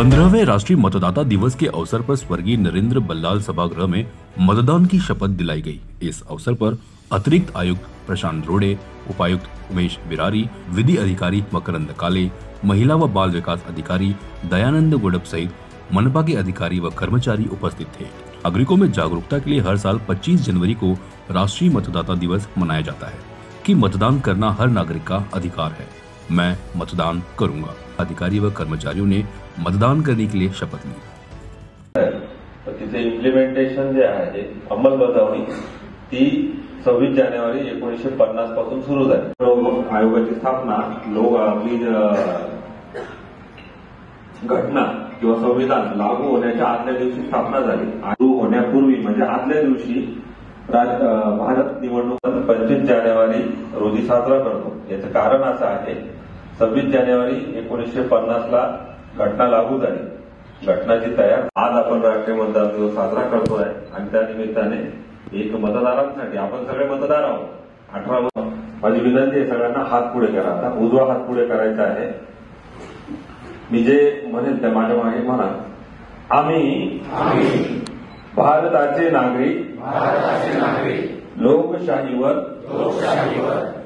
15वें राष्ट्रीय मतदाता दिवस के अवसर पर स्वर्गीय नरेंद्र बल्लाल सभागृह में मतदान की शपथ दिलाई गई। इस अवसर पर अतिरिक्त आयुक्त प्रशांत रोड़े, उपायुक्त उमेश बिरारी, विधि अधिकारी मकरंद काले, महिला व बाल विकास अधिकारी दयानंद गुडप सहित मनपा के अधिकारी व कर्मचारी उपस्थित थे। नागरिकों में जागरूकता के लिए हर साल 25 जनवरी को राष्ट्रीय मतदाता दिवस मनाया जाता है कि मतदान करना हर नागरिक का अधिकार है। मैं मतदान करूंगा। अधिकारी व कर्मचारियों ने मतदान करने के लिए शपथ ली। तर तिचे इम्प्लिमेंटेशन जे आहे अंमलबजावणी ती 26 जानेवारी 1950 पासून सुरू झाली। आयोगाची स्थापना लोक आपली घटना किंवा संविधान लागू होण्याच्या आदल्या दिवशी स्थापना झाली। लागू होण्यापूर्वी म्हणजे आदल्या दिवशी भारत निवडणूक 25 जानेवारी रोजी साजरा करतो। याचं कारण असं आहे 26 जानेवारी 1950 ला घटना लागू झाली। घटनाची तयार आज आपण राष्ट्रीय मतदार दिवस साजरा करतोय आणि त्या निमित्ताने एक मतदारांसाठी आपण सगळे मतदार आहोत। 18 माझी विनंती आहे सगळ्यांना हात पुढे करा। आता उजवा हात पुढे करायचा आहे। मी जे म्हणेल त्या माझ्या मागे म्हणा। आम्ही भारताचे नागरिक लोकशाहीवर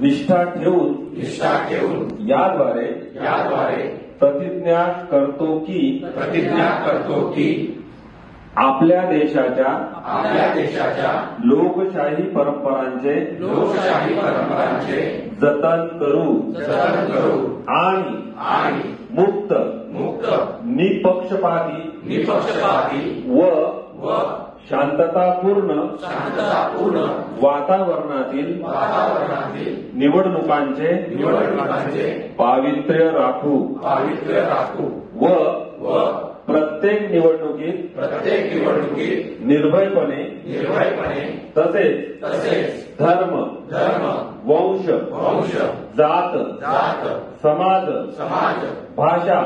निष्ठा ठेवून याद्वारे प्रतिज्ञा करतो की आपल्या देशाच्या लोकशाही परंपरांचे जतन करू आणि मुक्त निपक्षपाती व शांततापूर्ण वातावरणातील निवडणुकांचे पावित्र्य राखू व प्रत्येक निवडणुकीत निर्भयपणे तसेच धर्म वंश जात समाज भाषा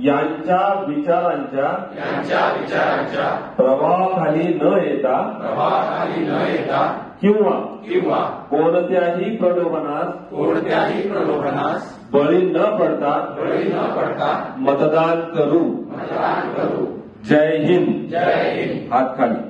यांच्या विचारांच्या प्रभावाखाली न येता किंवा कोणत्याही प्रलोभनास बळी न पडता मतदान करू। जय हिंद। हात खाली।